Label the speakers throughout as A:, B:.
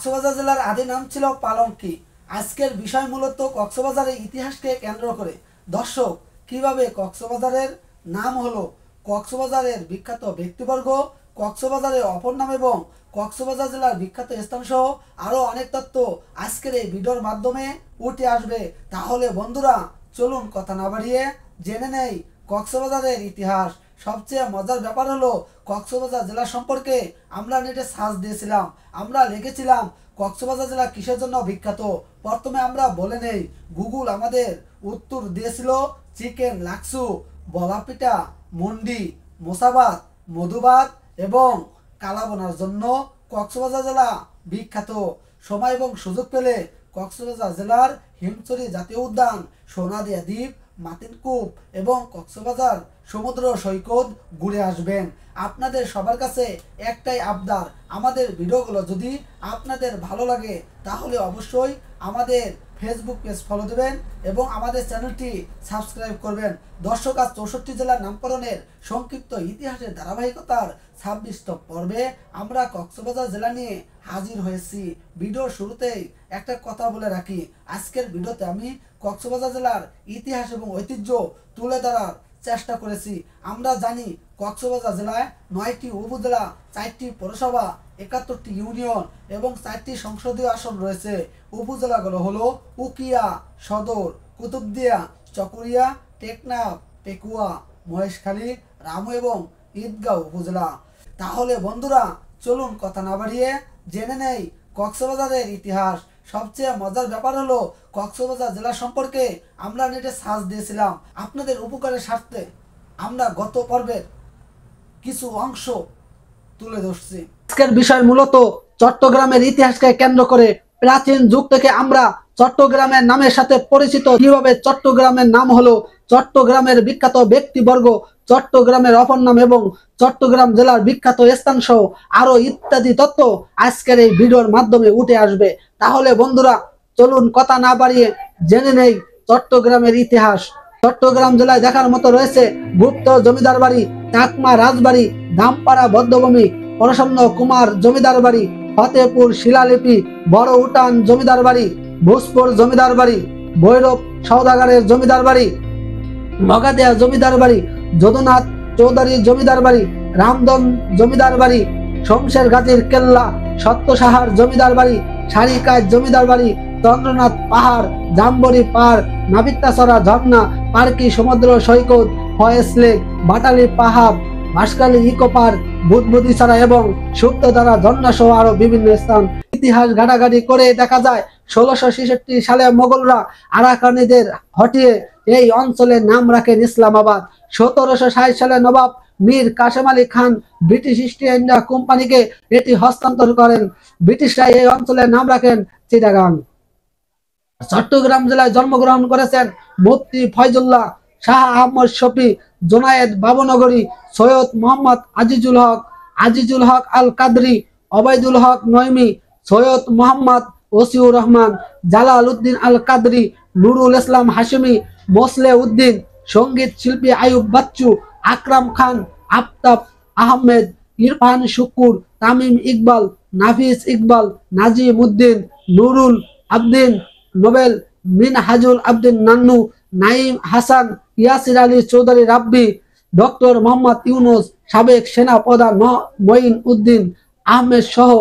A: কক্সবাজার জেলার আদি নাম ছিল পালঙ্কি। আজকের বিষয় মূলত কক্সবাজারের ইতিহাসকে কেন্দ্র করে। দর্শক, কিভাবে কক্সবাজারের নাম হলো, কক্সবাজারের বিখ্যাত ব্যক্তিবর্গ, কক্সবাজারের অপর নাম এবং কক্সবাজার জেলার বিখ্যাত স্থানসহ আরও অনেক তথ্য আজকের এই ভিডিওর মাধ্যমে উঠে আসবে। তাহলে বন্ধুরা, চলুন কথা না বাড়িয়ে জেনে নেই কক্সবাজারের ইতিহাস। সবচেয়ে মজার ব্যাপার হলো, কক্সবাজার জেলা সম্পর্কে আমরা নেটে সার্চ দিয়েছিলাম। আমরা লিখেছিলাম কক্সবাজার জেলা কিসের জন্য বিখ্যাত। প্রথমে আমরা বলে নেই, গুগল আমাদের উত্তর দিয়েছিল চিকেন, লাক্সু, বলাপিঠা, মন্ডি, মোসাবাত, মধুবাত এবং কালাবোনার জন্য কক্সবাজার জেলা বিখ্যাত। সময় এবং সুযোগ পেলে কক্সবাজার জেলার হিমছড়ি জাতীয় উদ্যান, সোনাদিয়া দ্বীপ, মাতিনকুপ এবং কক্সবাজার সমুদ্র সৈকত ঘুরে আসবেন। আপনাদের সবার কাছে একটাই আবদার, আমাদের ভিডিওগুলো যদি আপনাদের ভালো লাগে তাহলে অবশ্যই আমাদের ফেসবুক পেজ ফলো দেবেন এবং আমাদের চ্যানেলটি সাবস্ক্রাইব করবেন। দর্শক, আজ 64 জেলার নামকরণের সংক্ষিপ্ত ইতিহাসের ধারাবাহিকতার 26তম পর্বে আমরা কক্সবাজার জেলা নিয়ে হাজির হয়েছি। ভিডিওর শুরুতেই একটা কথা বলে রাখি, আজকের ভিডিওতে আমি কক্সবাজার জেলার ইতিহাস এবং ঐতিহ্য তুলে ধরার চেষ্টা করেছি। আমরা জানি কক্সবাজার জেলায় 9টি উপজেলা, 4টি পৌরসভা, 71টি ইউনিয়ন এবং 4টি সংসদীয় আসন রয়েছে। উপজেলাগুলো হলো উকিয়া, সদর, কুতুবদিয়া, চকরিয়া, টেকনাফ, পেকুয়া, মহেশখালী, রামু এবং ঈদগাঁও উপজেলা। তাহলে বন্ধুরা, চলুন কথা না বাড়িয়ে জেনে নেই কক্সবাজারের ইতিহাস। সবচেয়ে মজার ব্যাপার হলো, কক্সবাজার জেলা সম্পর্কে আমরা নেটে সার্চ দিয়েছিলাম। আপনাদের উপকারের স্বার্থে আমরা গত পর্বের কিছু অংশ তুলে ধরছি। আজকের বিষয় মূলত চট্টগ্রামের ইতিহাসকে কেন্দ্র করে। প্রাচীন যুগ থেকে আমরা চট্টগ্রামের নামের সাথে পরিচিত। কিভাবে চট্টগ্রামের নাম হলো, চট্টগ্রামের বিখ্যাত ব্যক্তিবর্গ, চট্টগ্রামের অপর নাম এবং চট্টগ্রাম জেলার বিখ্যাত স্থান সহ আরো ইত্যাদি তথ্য আজকের এই ভিডিওর মাধ্যমে উঠে আসবে। তাহলে বন্ধুরা, চলুন কথা না বাড়িয়ে জেনে নেই চট্টগ্রামের ইতিহাস। চট্টগ্রাম জেলায় দেখার মতো রয়েছে গুপ্ত জমিদার বাড়ি, চাকমা রাজবাড়ি, দামপাড়া বদ্ধভূমি, প্রসন্ন কুমার জমিদার বাড়ি, ফতেপুর শিলালিপি, বড় উটান জমিদার বাড়ি, ভোজপুর জমিদার বাড়ি, ভৈরব সওদাগরের জমিদার বাড়ি, মগাদিয়া জমিদার বাড়ি, যদুনাথ চৌধুরী জমিদার বাড়ি, রামদন জমিদার বাড়ি, শমশের গাজীর কেল্লা, সত্য সাহার জমিদার বাড়ি, সারিকায় জমিদার বাড়ি, চন্দ্রনাথ পাহাড়, জাম্বরি পাহাড়, নাবিত্তাছড়া ঝর্ণা, পার্কি সমুদ্র সৈকত, ফয়েস লেক, বাটালি পাহাড়, ভাস্কালি ইকো পার্ক, বুদবুদিছড়া এবং সুপ্তধারা ঝর্ণা সহ আরো বিভিন্ন স্থান। ইতিহাস ঘাটাঘাটি করে দেখা যায় 1666 সালে মোগলরা আরাকানিদের হটিয়ে এই অঞ্চলের নাম রাখেন ইসলামাবাদ। 1760 সালে নবাব Mir Kasem Ali Khan British east India কোম্পানিকে এটি হস্তান্তর করেন। ব্রিটিশরা এই অঞ্চলের নাম রাখেন চিটাগাং। চট্টগ্রাম জেলায় জন্মগ্রহণ করেছেন মুফতি ফয়জুল্লাহ, শাহ আহমদ শফি, জোনায়েদ বাবুনগরী, সৈয়দ মোহাম্মদ আজিজুল হক আল কাদরি, ওবায়দুল হক নয়মি, সৈয়দ মোহাম্মদ ওসিউর রহমান, জালাল উদ্দিন আল কাদরি, নুরুল ইসলাম হাশমি, মোসলে উদ্দিন, সঙ্গীত শিল্পী আয়ুব বাচ্চু, আকরাম খান, আফতাব আহমেদ, ইরফান শুকুর, তামিম ইকবাল, নাফিস ইকবাল, নাজিম উদ্দিন, নুরুল আবদিন, নোবেল, মিনহাজুল আবদিন নান্নু, নাইম হাসান, ইয়াসির আলী চৌধুরী রাব্বি, ডক্টর মোহাম্মদ ইউনুস, সাবেক সেনা প্রধান মঈন উদ্দিন আহমেদ সহ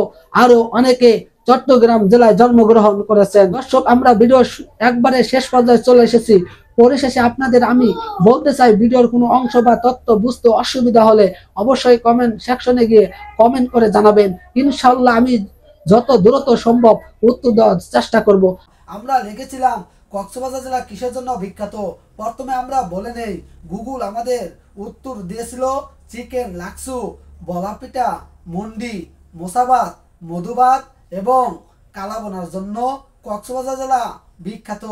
A: আরো অনেকে চট্টগ্রাম জেলায় জন্মগ্রহণ করেছেন। দর্শক, আমরা ভিডিও একবারে শেষ পর্যায়ে চলে এসেছি। পরিশেষে আপনাদের আমি বলতে চাই, ভিডিওর কোনো অংশ বা তথ্য বুঝতে অসুবিধা হলে অবশ্যই কমেন্ট সেকশনে গিয়ে কমেন্ট করে জানাবেন। ইনশাআল্লাহ আমি যত দ্রুত সম্ভব উত্তর দেওয়ার চেষ্টা করব। আমরা লিখেছিলাম কক্সবাজার জেলা কিসের জন্য বিখ্যাত। প্রথমে আমরা বলে নেই, গুগল আমাদের উত্তর দিয়েছিল চিকেন, লাক্সু, বলাপিঠা, মন্ডি, মোসাবাত, মধুবাত এবং কালাবোনার জন্য কক্সবাজার জেলা বিখ্যাত।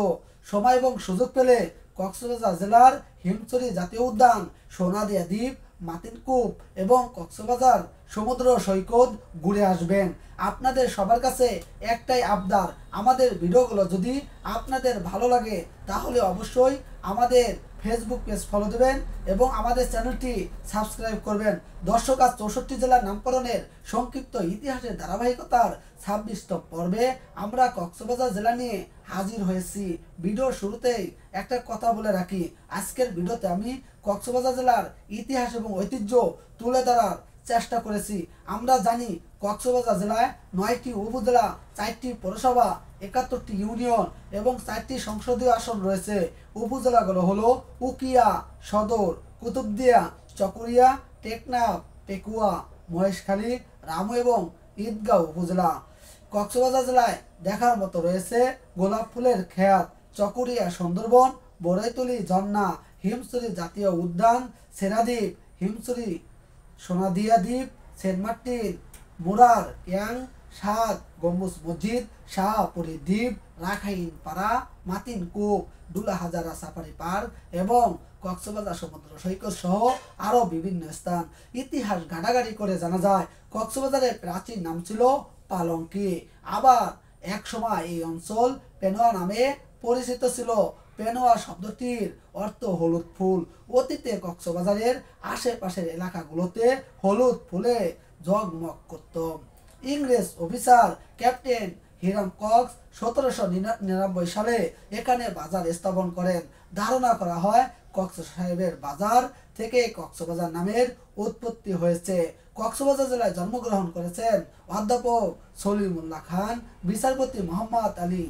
A: সময় এবং সুযোগ পেলে কক্সবাজার জেলার হিমছড়ি জাতীয় উদ্যান, সোনাদিয়া দ্বীপ, মাতিনকুপ এবং কক্সবাজার সমুদ্র সৈকত ঘুরে আসবেন। আপনাদের সবার কাছে একটাই আবদার, আমাদের ভিডিওগুলো যদি আপনাদের ভালো লাগে তাহলে অবশ্যই আমাদের ফেসবুক পেজ ফলো দেবেন এবং আমাদের চ্যানেলটি সাবস্ক্রাইব করবেন। দর্শক, আজ 64 জেলার নামকরণের সংক্ষিপ্ত ইতিহাসের ধারাবাহিকতার 26তম পর্বে আমরা কক্সবাজার জেলা নিয়ে হাজির হয়েছি। ভিডিওর শুরুতেই একটা কথা বলে রাখি, আজকের ভিডিওতে আমি কক্সবাজার জেলার ইতিহাস এবং ঐতিহ্য তুলে ধরার চেষ্টা করেছি। আমরা জানি কক্সবাজার জেলায় 9টি উপজেলা, 4টি পৌরসভা, 71টি ইউনিয়ন এবং 4টি সংসদীয় আসন রয়েছে। উপজেলাগুলো হলো উকিয়া, সদর, কুতুবদিয়া, চকরিয়া, টেকনাফ, পেকুয়া, মহেশখালী, রামু এবং ঈদগাঁও উপজেলা। কক্সবাজার জেলায় দেখার মতো রয়েছে গোলাপ ফুলের ক্ষেত, চকরিয়া সুন্দরবন, বড়াইতলী ঝর্ণা, হিমছড়ি জাতীয় উদ্যান, সেরাদ্বীপ, হিমছড়ি সোনাদিয়া দ্বীপ, সেন্ট মার্টিন, মুরার ইয়াং, সাত গম্বুজ মসজিদ, শাহপুরী দ্বীপ, রাখাইন পাড়া, মাতিন কূপ, ডুলা হাজারা সাফারি পার্ক এবং কক্সবাজার সমুদ্র সৈকত সহ আরও বিভিন্ন স্থান। ইতিহাস ঘাটাঘাটি করে জানা যায় কক্সবাজারের প্রাচীন নাম ছিল পালঙ্কি। আবার এক সময় এই অঞ্চল পেনোয়া নামে পরিচিত ছিল। পেনোয়া শব্দটির অর্থ হলুদ ফুল। অতীতে কক্সবাজারের আশেপাশের এলাকাগুলোতে হলুদ ফুলে জগমগ করত। ইংরেজ অফিসার ক্যাপ্টেন হিরাম কক্স 1799 সালে এখানে বাজার স্থাপন করেন। ধারণা করা হয় কক্স সাহেবের বাজার থেকে কক্সবাজার নামের উৎপত্তি হয়েছে। কক্সবাজার জেলায় জন্মগ্রহণ করেছেন অধ্যাপক সলিমুল্লাহ খান, বিচারপতি মোহাম্মদ আলী,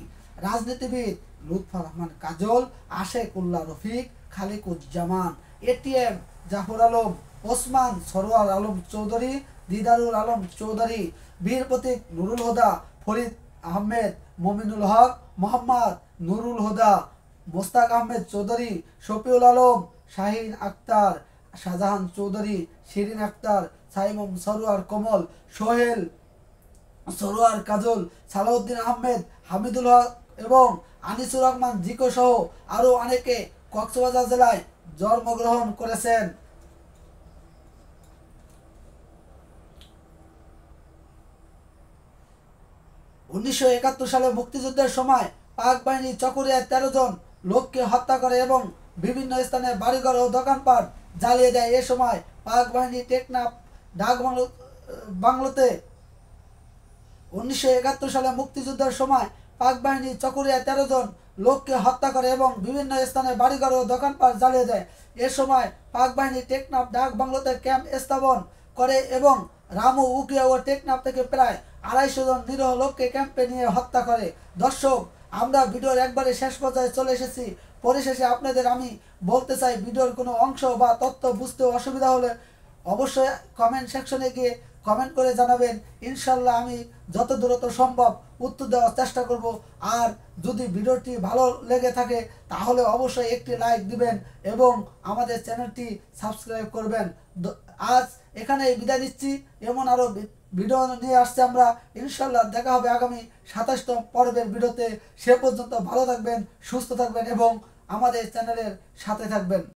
A: রাজনীতিবিদ লুৎফর রহমান কাজল, আশেকুল্লাহ রফিক, খালিকুজ্জামান, এটিএম জাফর আলম, ওসমান সরোয়ার আলম চৌধুরী, দিদারুল আলম চৌধুরী, বীর প্রতীক নুরুল হুদা, ফরিদ আহমেদ, মমিনুল হক, মোহাম্মদ নুরুল হুদা, মোস্তাক আহমেদ চৌধুরী, শফিউল আলম, শাহিন আক্তার, শাহজাহান চৌধুরী, শিরিন আক্তার, সাইমম সরোয়ার কমল, সোহেল সরোয়ার কাজল, সালাউদ্দিন আহমেদ, হামিদুল হক এবং আনিসুর রহমান জিকো সহ আরও অনেকে কক্সবাজার জেলায় জন্মগ্রহণ করেছেন। 1971 সালে মুক্তিযুদ্ধের সময় পাক বাহিনী চকরিয়ায় 13 জন লোককে হত্যা করে এবং বিভিন্ন স্থানে বাড়িঘর ও দোকানপাট জ্বালিয়ে দেয়। এ সময় পাক বাহিনী টেকনাফ ডাক বাংলোতে 1971 সালে মুক্তিযুদ্ধের সময় পাক বাহিনী চকরিয়ায় 13 জন লোককে হত্যা করে এবং বিভিন্ন স্থানে বাড়িঘর ও দোকানপাট জ্বালিয়ে দেয়। এ সময় পাক বাহিনী টেকনাফ ডাক বাংলোতে ক্যাম্প স্থাপন করে এবং রামু, উকিয়া ও টেকনাফ থেকে প্রায় 250 জন নিরীহ লোককে ক্যাম্পে নিয়ে হত্যা করে। দর্শক, আমরা ভিডিওর একবারে শেষ পর্যায়ে চলে এসেছি। পরিশেষে আপনাদের আমি বলতে চাই, ভিডিওর কোনো অংশ বা তথ্য বুঝতে অসুবিধা হলে অবশ্যই কমেন্ট সেকশনে গিয়ে কমেন্ট করে জানাবেন। ইনশাল্লাহ আমি যত দ্রুত সম্ভব উত্তর দেওয়ার চেষ্টা করব। আর যদি ভিডিওটি ভালো লেগে থাকে তাহলে অবশ্যই একটি লাইক দিবেন এবং আমাদের চ্যানেলটি সাবস্ক্রাইব করবেন। আজ এখানেই বিদায় নিচ্ছি। এমন আরও ভিডিও নিয়ে আসছে আমরা। ইনশাল্লাহ দেখা হবে আগামী 27তম পর্বের ভিডিওতে। সে পর্যন্ত ভালো থাকবেন, সুস্থ থাকবেন এবং আমাদের চ্যানেলের সাথে থাকবেন।